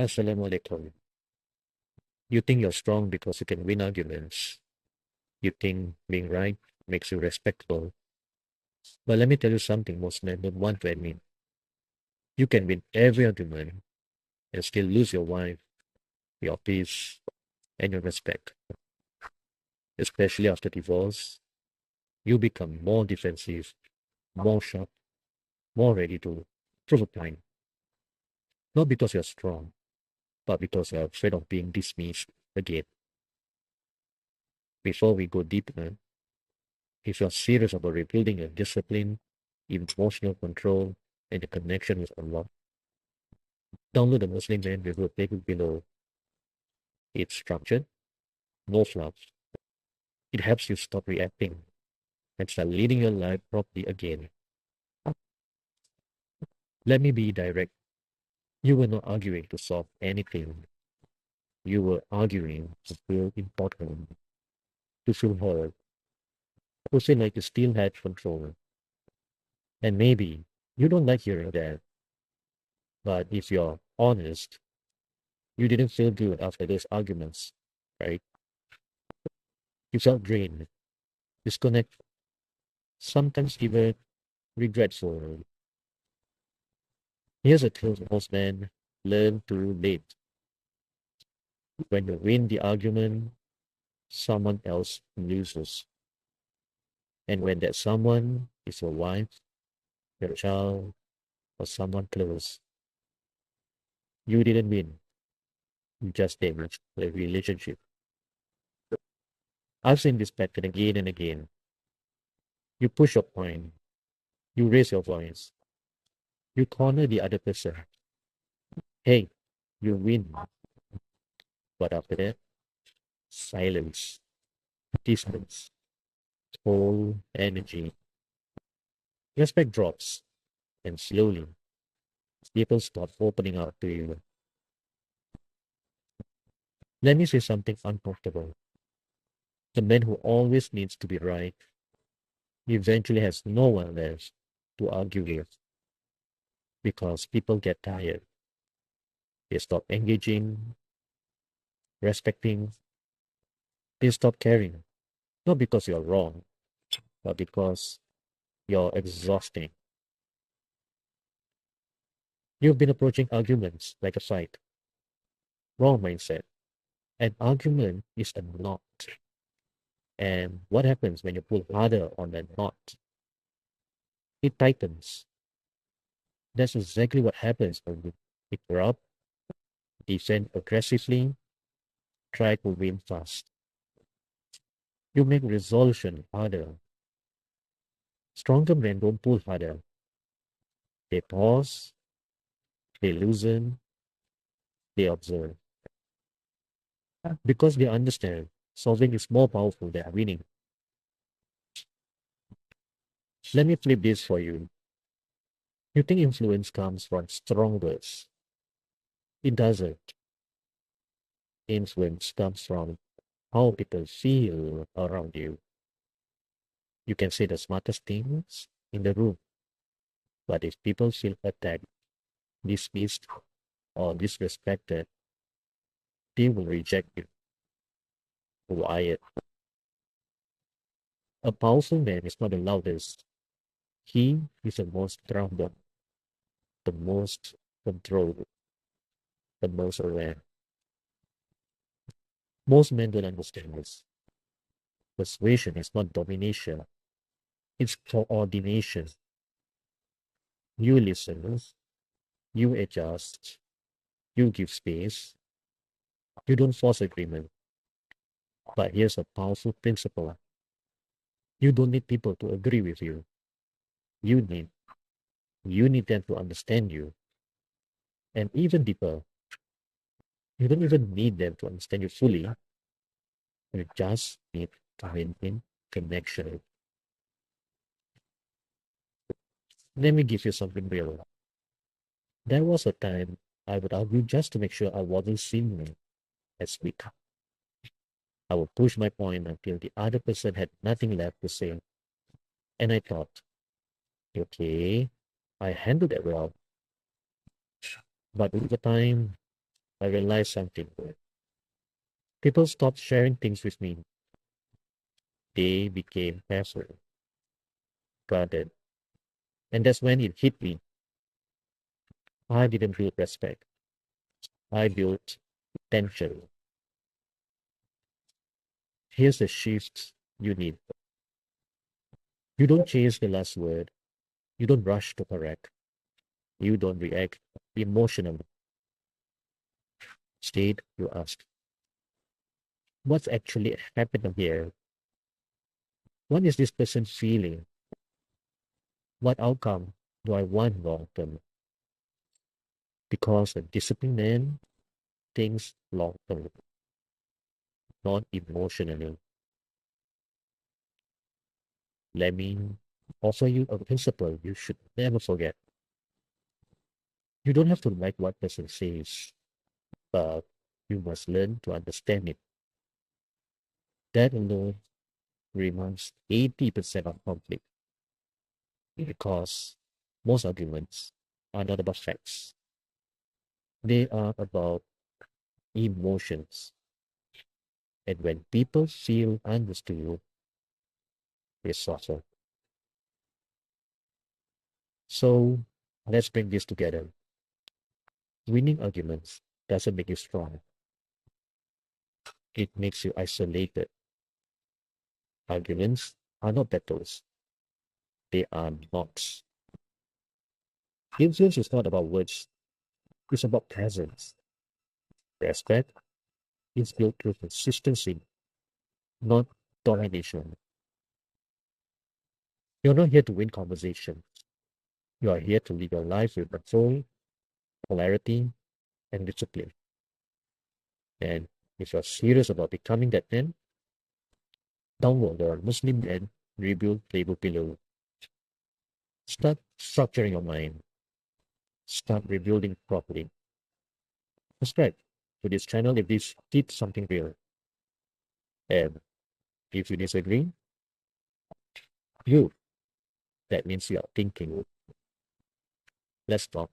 Assalamu alaikum. You think you're strong because you can win arguments. You think being right makes you respectable. But let me tell you something most men don't want to admit. You can win every argument and still lose your wife, your peace, and your respect. Especially after divorce, you become more defensive, more sharp, more ready to prove a point. Not because you're strong, but because you're afraid of being dismissed again. Before we go deeper, if you're serious about rebuilding your discipline, emotional control, and the connection with Allah, download the Muslim Man review playbook below. It's structured, no fluff. It helps you stop reacting and start leading your life properly again. Let me be direct. You were not arguing to solve anything. You were arguing to feel important, to feel heard, to feel like you still had control. And maybe you don't like hearing that, but if you're honest, you didn't feel good after those arguments, right? You felt drained, disconnected, sometimes even regretful. Here's a truth most men learn too late. When you win the argument, someone else loses. And when that someone is your wife, your child, or someone close, you didn't win. You just damaged the relationship. I've seen this pattern again and again. You push your point, you raise your voice, you corner the other person. Hey, you win. But after that, silence, distance, whole energy. Respect drops, and slowly, people start opening up to you. Let me say something uncomfortable. The man who always needs to be right eventually has no one left to argue with because people get tired. They stop engaging, respecting, they stop caring. Not because you're wrong, but because you're exhausting. You've been approaching arguments like a fight. Wrong mindset. An argument is a knot. And what happens when you pull harder on that knot? It tightens. That's exactly what happens when you interrupt, defend aggressively, try to win fast. You make resolution harder. Stronger men don't pull harder. They pause, they loosen, they observe. Because they understand solving is more powerful than winning. Let me flip this for you. You think influence comes from strong words. It doesn't. Influence comes from how people feel around you. You can say the smartest things in the room, but if people feel attacked, dismissed, or disrespected, they will reject you. Wyatt. A powerful man is not the loudest. He is the most grounded, the most controlled, the most aware. Most men don't understand this. Persuasion is not domination, it's coordination. You listen, you adjust, you give space, you don't force agreement. But here's a powerful principle. You don't need people to agree with you. You need you need them to understand you. And even deeper, you don't even need them to understand you fully. You just need to maintain connection. Let me give you something real. There was a time I would argue just to make sure I wasn't seen as weak. I would push my point until the other person had nothing left to say. And I thought, okay, I handled it well. But over time, I realized something. People stopped sharing things with me. They became careful, guarded. And that's when it hit me. I didn't build respect. I built tension. Here's the shift you need. You don't chase the last word. You don't rush to correct. You don't react emotionally. Instead, you ask, what's actually happening here? What is this person feeling? What outcome do I want long term? Because a disciplined man thinks long term, not emotionally. Let me offer you a principle you should never forget. You don't have to like what person says, but you must learn to understand it. That alone removes 80% of conflict because most arguments are not about facts. They are about emotions. And when people feel understood, they suffer. So let's bring this together. Winning arguments doesn't make you strong. It makes you isolated. Arguments are not battles. They are knocks. Influence is not about words. It's about presence. Respect is built through consistency, not domination. You're not here to win conversation. You are here to live your life with control, clarity, and discipline. And if you're serious about becoming that man, download the Muslim and Rebuild playbook below. Start structuring your mind. Start rebuilding properly. Subscribe to this channel if this did something real. And if you disagree, you, that means you are thinking. Let's talk.